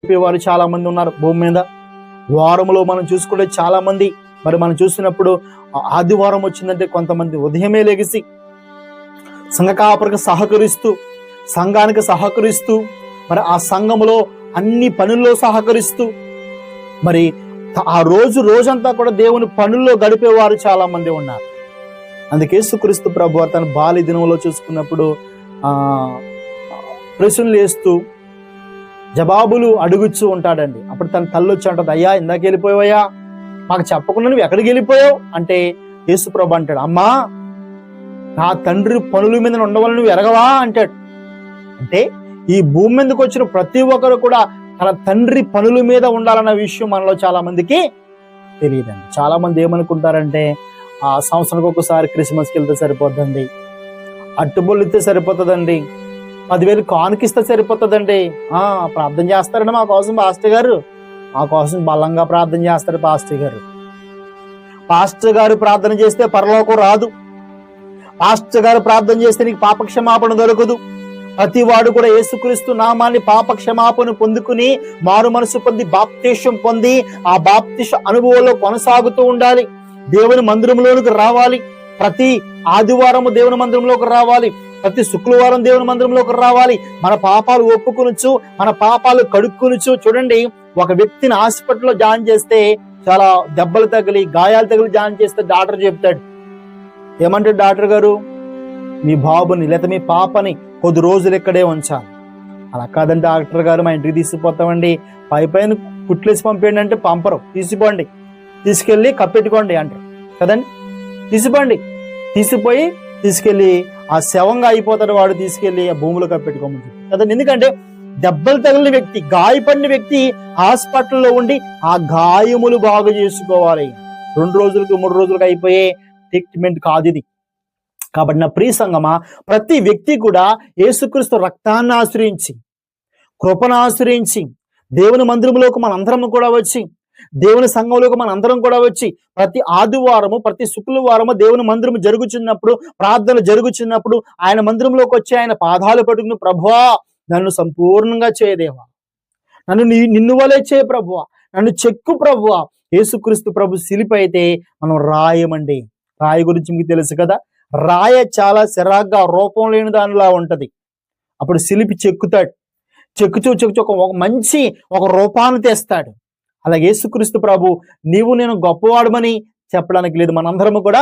వారు చాలా మంది ఉన్నారు భూమి మీద. వారంలో మనం చూసుకుంటే చాలా మంది, మరి మనం చూసినప్పుడు ఆదివారం వచ్చిందంటే కొంతమంది ఉదయమే లెగిసి సంఘ కాపరికి సహకరిస్తూ, సంఘానికి సహకరిస్తూ, మరి ఆ సంఘములో అన్ని పనుల్లో సహకరిస్తూ, మరి ఆ రోజంతా కూడా దేవుని పనుల్లో గడిపేవారు చాలా మంది ఉన్నారు. అందుకే యేసుక్రీస్తు ప్రభు తన బాల్య దినంలో చూసుకున్నప్పుడు ప్రశ్నలు వేస్తూ జవాబులు అడుగుతూ ఉంటాడండి. అప్పుడు తన తల్లి వచ్చి అంటది, అయ్యా ఇందాక వెళ్ళిపోయావయ్యా, మాకు చెప్పకుండా నువ్వు ఎక్కడికి వెళ్ళిపోయావు అంటే యేసు ప్రభు అంటాడు, అమ్మా నా తండ్రి పనుల మీద ఉండవాలని నువ్వు ఎరగవా అంటాడు. అంటే ఈ భూమి మీదకి వచ్చిన ప్రతి ఒక్కరు కూడా తన తండ్రి పనుల మీద ఉండాలన్న విషయం మనలో చాలా మందికి తెలియదండి. చాలా మంది ఏమనుకుంటారంటే ఆ సంవత్సరానికి ఒకసారి క్రిస్మస్కి వెళ్తే సరిపోద్దండి, అట్టుబొల్లు ఇస్తే సరిపోతుందండి, 10,000 కానుకిస్తే సరిపోతుందండి. ప్రార్థన చేస్తారండి మా కోసం పాస్టర్ గారు, మా కోసం బలంగా ప్రార్థన చేస్తారు పాస్టర్ గారు. పాస్టర్ గారు ప్రార్థన చేస్తే పరలోకం రాదు, పాస్టర్ గారు ప్రార్థన చేస్తే నీకు పాపక్షమాపణ దొరకదు. ప్రతి వాడు కూడా యేసుక్రీస్తు నామాన్ని పాపక్షమాపణ పొందుకుని మారు మనసు పొంది బాప్తిసం పొంది ఆ బాప్తిస అనుభవంలో కొనసాగుతూ ఉండాలి. దేవుని మందిరంలోనికి రావాలి, ప్రతి ఆదివారము దేవుని మందిరంలోకి రావాలి, ప్రతి శుక్రవారం దేవుని మందిరంలోకి రావాలి. మన పాపాలు ఒప్పుకొనొచ్చు, మన పాపాలు కడుక్కొనొచ్చు. చూడండి, ఒక వ్యక్తిని హాస్పిటల్లో జాయిన్ చేస్తే చాలా దెబ్బలు తగిలి గాయాలు తగిలి జాయిన్ చేస్తే డాక్టర్ చెప్తాడు, ఏమంటాడు డాక్టర్ గారు, మీ బాబుని లేదా మీ పాపని కొద్ది రోజులు ఇక్కడే ఉంచాలి. అలా కాదండి డాక్టర్ గారు, మా ఇంటికి తీసుకుపోతామండి, పైన కుట్లేసి పంపేయండి అంటే పంపరు, తీసిపోండి, తీసుకెళ్ళి కప్పెట్టుకోండి అంటారు కదండి. తీసిపోయి తీసుకెళ్ళి ఆ శవంగా అయిపోతాడు వాడు, తీసుకెళ్ళి ఆ భూమిలో కప్పెట్టుకోమని కదండి. ఎందుకంటే దెబ్బలు తగిలిన వ్యక్తి, గాయపడిన వ్యక్తి హాస్పిటల్లో ఉండి ఆ గాయములు బాగు చేసుకోవాలి. 2 రోజులకు 3 రోజులకు అయిపోయే ట్రీట్మెంట్ కాదు ఇది. కాబట్టి నా ప్రియ సంగమా, ప్రతి వ్యక్తి కూడా యేసుక్రీస్తు రక్తాన్ని ఆశ్రయించి, కృపను ఆశ్రయించి, దేవుని మందిరంలోకి మనందరం కూడా వచ్చి, దేవుని సంఘంలోకి మనందరం కూడా వచ్చి, ప్రతి ఆదివారము ప్రతి శుక్రవారము దేవుని మందిరం జరుగుచున్నప్పుడు, ప్రార్థన జరుగుచున్నప్పుడు ఆయన మందిరంలోకి వచ్చి ఆయన పాదాలు పట్టుకుని, ప్రభువా నన్ను సంపూర్ణంగా చేయదేవా, నన్ను నిన్ను వలే చేయ ప్రభువా, నన్ను చెక్కు ప్రభువా. యేసుక్రీస్తు ప్రభు శిలువ అయితే మనం రాయమండి. రాయి గురించి మీకు తెలుసు కదా, రాయ చాలా సిరాగ్గా రూపం లేని దానిలా ఉంటది. అప్పుడు శిలిపి చెక్కుతాడు, చెక్కు ఒక మంచి ఒక రూపాన్ని తెస్తాడు. అలాగే యేసుక్రీస్తు ప్రభు నీవు నేను గొప్పవాడమని చెప్పడానికి లేదు, మనందరము కూడా